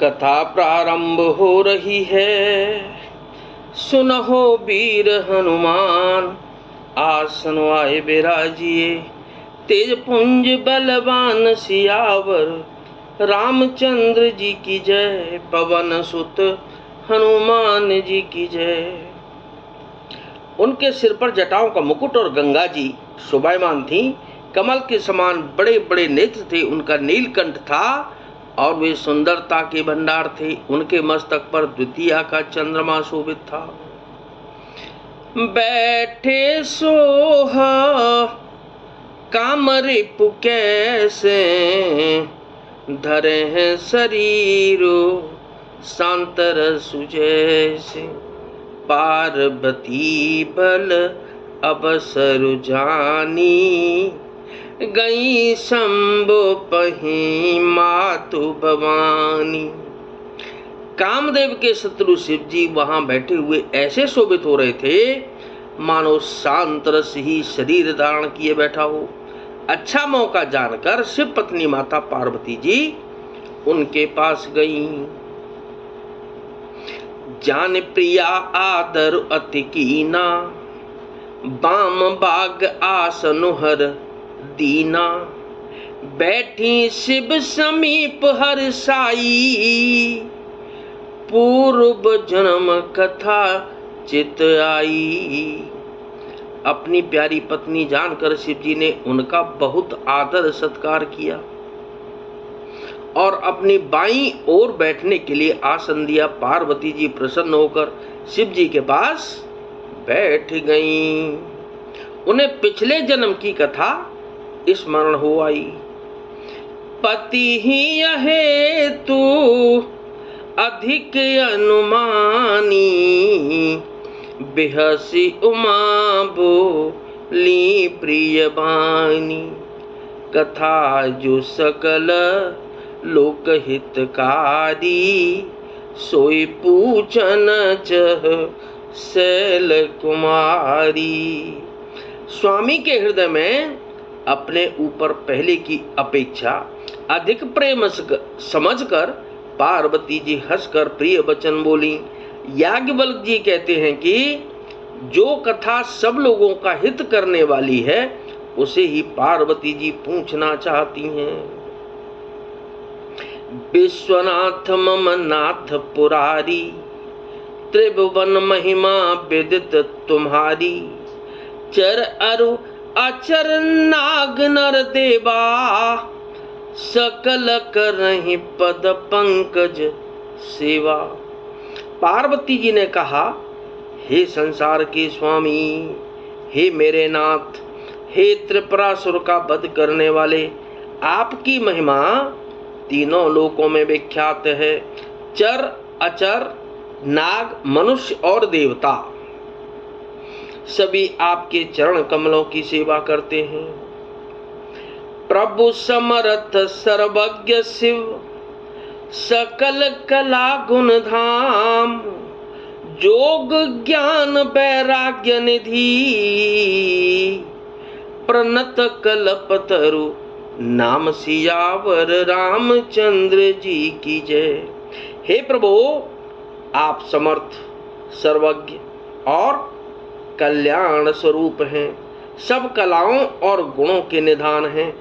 कथा प्रारंभ हो रही है। सुनहो वीर हनुमान, आसन आए बिराजिए। तेज पुंज बलवान सियावर, रामचंद्र जी की जय। पवन सुत हनुमान जी की जय। उनके सिर पर जटाओं का मुकुट और गंगा जी शोभायमान थी। कमल के समान बड़े बड़े नेत्र थे। उनका नीलकंठ था और वे सुंदरता के भंडार थे। उनके मस्तक पर द्वितीया का चंद्रमा शोभित था। बैठे सोह काम रिपु कैसे, धरे हैं शरीरो सांतर सुजैसे। पार्वती बल अवसर जानी, गई शंभु पही मातु भवानी। कामदेव के शत्रु शिव जी वहां बैठे हुए ऐसे शोभित हो रहे थे मानो शांत रस ही शरीर धारण किए बैठा हो। अच्छा मौका जानकर शिव पत्नी माता पार्वती जी उनके पास गईं। जान प्रिया आदर अति कीना, बाम बाग आसन हर दीना। बैठी शिव समीप हर साई, पूर्व जन्म कथा चित आई। अपनी प्यारी पत्नी जानकर शिव जी ने उनका बहुत आदर सत्कार किया और अपनी बाईं ओर बैठने के लिए आसन दिया। पार्वती जी प्रसन्न होकर शिव जी के पास बैठ गईं। उन्हें पिछले जन्म की कथा स्मरण हो आई। पति ही हेतु अधिक अनुमानी, बेहसी उमा बोली प्रिय बानी। कथा जो सकल लोक हितकारी, सोई पूछन चह शैल कुमारी। स्वामी के हृदय में अपने ऊपर पहले की अपेक्षा अधिक प्रेम समझकर पार्वती जी हंसकर प्रिय वचन बोली। याज्ञवल्क्य जी कहते हैं कि जो कथा सब लोगों का हित करने वाली है उसे ही पार्वती जी पूछना चाहती हैं। विश्वनाथ मम नाथ पुरारी, त्रिभुवन महिमा विदित तुम्हारी। चर अरु अचर नाग नर देवा, सकल करहि पद पंकज सेवा। पार्वती जी ने कहा, हे संसार के स्वामी, हे मेरे नाथ, हे त्रिपुरासुर का वध करने वाले, आपकी महिमा तीनों लोकों में विख्यात है। चर अचर नाग मनुष्य और देवता सभी आपके चरण कमलों की सेवा करते हैं। प्रभु समर्थ सर्वज्ञ शिव, सकल कला गुण धाम। जोग ज्ञान वैराग्य निधि, प्रणत कल्पतरु नाम सियावर। रामचंद्र जी की जय। हे प्रभु, आप समर्थ, सर्वज्ञ और कल्याण स्वरूप हैं। सब कलाओं और गुणों के निधान हैं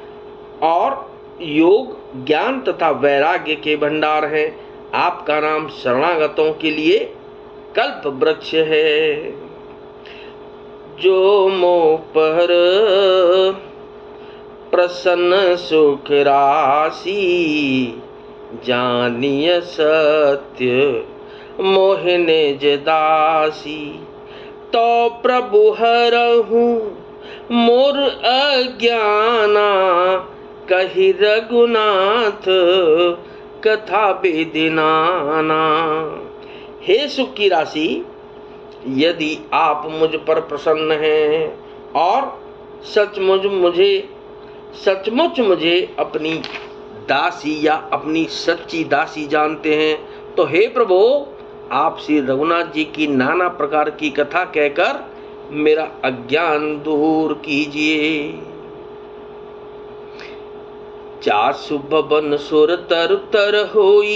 और योग ज्ञान तथा वैराग्य के भंडार हैं। आपका नाम शरणागतों के लिए कल्प वृक्ष है। जो मोह पर प्रसन्न सुख राशि, जानिय सत्य मोहिने जदासी। तो प्रभु हरहु मोर अज्ञाना, कहि रघुनाथ कथा बेदिनाना। हे सुख की राशि, यदि आप मुझ पर प्रसन्न हैं और सचमुच मुझे अपनी दासी या अपनी सच्ची दासी जानते हैं, तो हे प्रभु, आप श्री रघुनाथ जी की नाना प्रकार की कथा कहकर मेरा अज्ञान दूर कीजिए। जासु भवन सुर तर तर होई,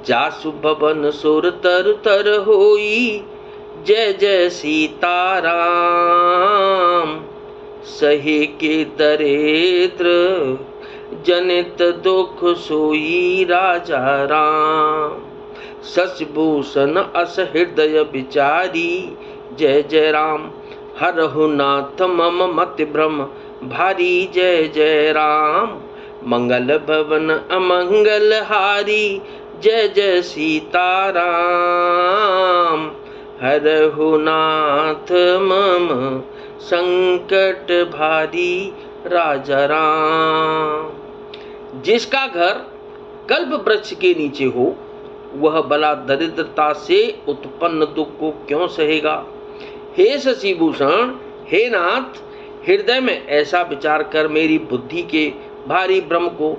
जासु भवन सुर तर तर होई, जय जय सीताराम। सहे के दरिद्र जनित दुख सोई राजा राम। शशिभूषण अस हृदय विचारी, जय जय राम। हरहु नाथ मम मति भ्रम भारी, जय जय राम। मंगल भवन अमंगल हारी, जय जय सीताराम। हरहु नाथ मम संकट भारी, राजा राम। जिसका घर कल्प वृक्ष के नीचे हो, वह भला दरिद्रता से उत्पन्न दुख को क्यों सहेगा। हे शशिभूषण, हे नाथ, हृदय में ऐसा विचार कर मेरी बुद्धि के भारी भ्रम को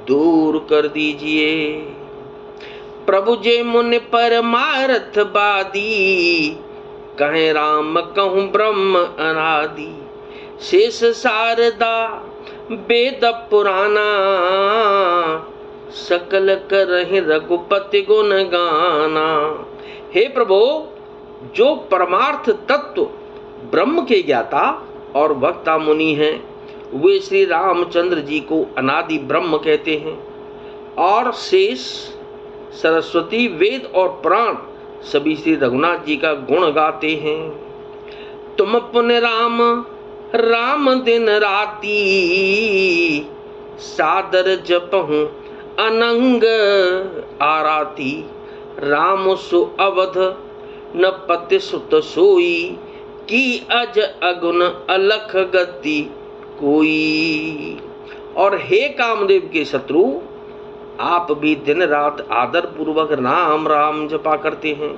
दूर कर दीजिए। प्रभु जे मुनि परमार्थ बादी, कहें राम कहूँ ब्रह्म अनादि। शेष शारदा वेद पुराना, सकल करहि रघुपति गुण गाना। हे प्रभु, जो परमार्थ तत्व ब्रह्म के ज्ञाता और वक्ता मुनि हैं, वे श्री रामचंद्र जी को अनादि ब्रह्म कहते हैं, और शेष सरस्वती वेद और पुराण सभी श्री रघुनाथ जी का गुण गाते हैं। तुम पुण्य राम राम दिन राती, सादर जपहूँ अनंग आराती। राम सु अवध न पति सुत सोई, की अज अगुन अलख गति कोई। और हे कामदेव के शत्रु, आप भी दिन रात आदर पूर्वक राम राम जपा करते हैं।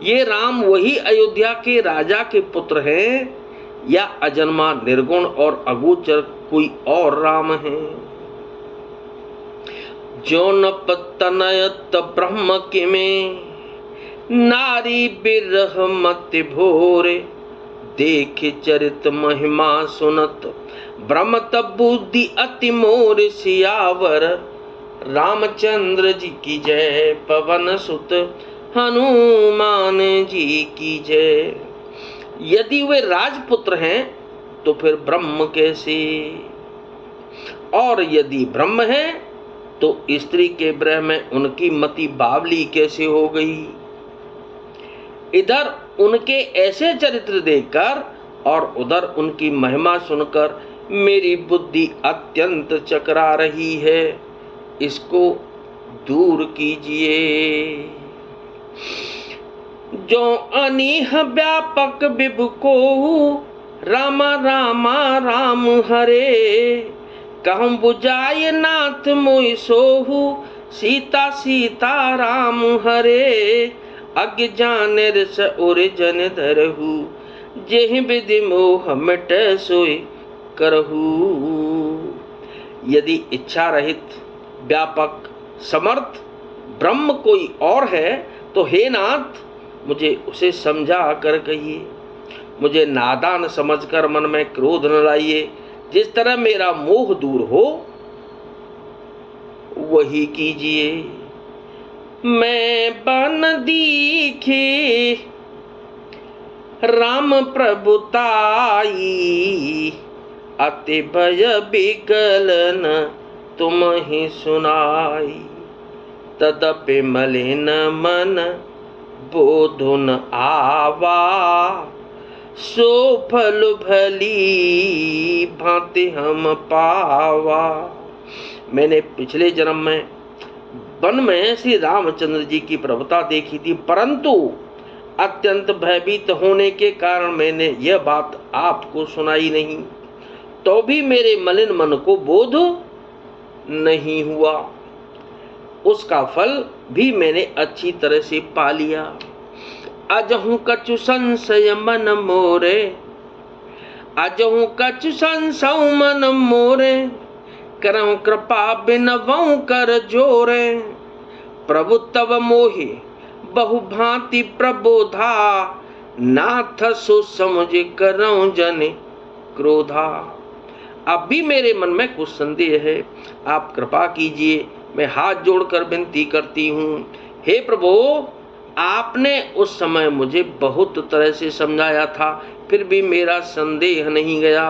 ये राम वही अयोध्या के राजा के पुत्र हैं, या अजन्मा निर्गुण और अगोचर कोई और राम हैं। जो न पतनयत ब्रह्म के में, नारी बिरह मति भोरे। देख चरित महिमा सुनत, ब्रह्म तब बुद्धि अति मोर। सियावर रामचंद्र जी की जय, पवन सुत हनुमान जी की जय। यदि वे राजपुत्र हैं तो फिर ब्रह्म कैसे, और यदि ब्रह्म है तो स्त्री के ब्रह में उनकी मति बावली कैसे हो गई। इधर उनके ऐसे चरित्र देखकर और उधर उनकी महिमा सुनकर मेरी बुद्धि अत्यंत चकरा रही है, इसको दूर कीजिए। जो अनीह व्यापक विभु को, रामा रामा राम हरे। कहूँ बुझाय नाथ मोहि सोहु, सीता सीता राम हरे। अज्ञ जान रस उर जन धरहु, जेहि विधि मोह मिट सोई करहु। यदि इच्छा रहित व्यापक समर्थ ब्रह्म कोई और है तो हे नाथ, मुझे उसे समझा कर कहिए। मुझे नादान समझकर मन में क्रोध न लाइए। जिस तरह मेरा मोह दूर हो वही कीजिए। मैं बन दीखे राम प्रभुताई, अति भय विकलन तुम ही सुनाई। तदपि मलिन मन बोधुन आवा, सो फल भली भांति हम पावा। मैंने पिछले जन्म में वन में श्री रामचंद्र जी की प्रभुता देखी थी, परंतु अत्यंत भयभीत होने के कारण मैंने यह बात आपको सुनाई नहीं, तो भी मेरे मलिन मन को बोध नहीं हुआ। उसका फल भी मैंने अच्छी तरह से पा लिया। अजहु कछु संशय मन मोरे, अजहु कछु संशय मन मोरे। करऊं कृपा बिनवऊं कर जोरे। प्रभु तव मोहि बहु भांति प्रबोधा, नाथ सो समझ करऊं जन क्रोधा। अब भी मेरे मन में कुछ संदेह है, आप कृपा कीजिए। मैं हाथ जोड़कर विनती करती हूँ। हे प्रभु, आपने उस समय मुझे बहुत तरह से समझाया था, फिर भी मेरा संदेह नहीं गया।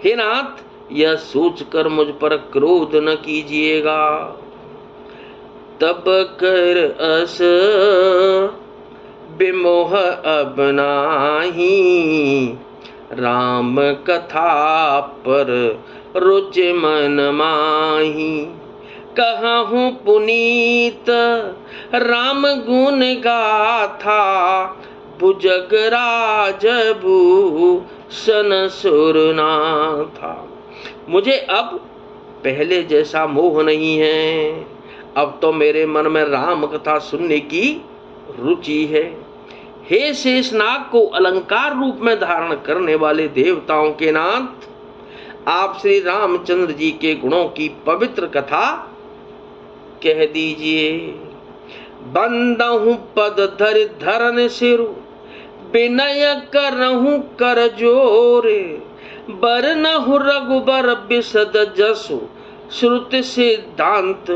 हे नाथ, यह सोचकर मुझ पर क्रोध न कीजिएगा। तब कर अस विमोह अब नाही, राम कथा पर रुच मन माही। कहूँ पुनीत राम गुण गाथा, भुजगराज भूषण सुरनाथा। मुझे अब पहले जैसा मोह नहीं है, अब तो मेरे मन में राम कथा सुनने की रुचि है। हे शेषनाग को अलंकार रूप में धारण करने वाले देवताओं के नाथ, आप श्री रामचंद्र जी के गुणों की पवित्र कथा कह दीजिए। बंदहु पद धर धरन सिरु, विनय करहु कर जोरे। बरनहु रघुबर बिसद जसु, श्रुति सिद्धांत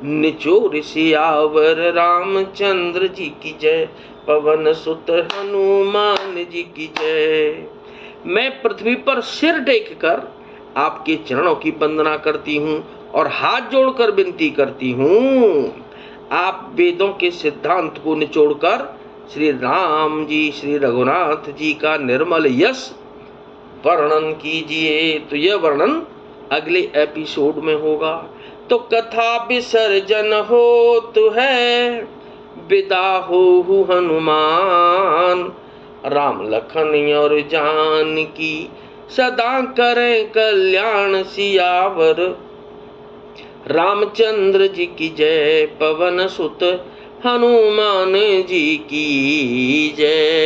निचोर। सियावर रामचंद्र जी की जय, पवन सुत हनुमान जी की जय। मैं पृथ्वी पर सिर टेक कर आपके चरणों की वंदना करती हूँ और हाथ जोड़कर विनती करती हूँ, आप वेदों के सिद्धांत को निचोड़कर श्री राम जी, श्री रघुनाथ जी का निर्मल यश वर्णन कीजिए। तो यह वर्णन अगले एपिसोड में होगा। तो कथा विसर्जन हो तो है, विदा हो हनुमान। राम लखन और जानकी सदा करें कल्याण। सियावर रामचंद्र जी की जय, पवन सुत हनुमान जी की जय।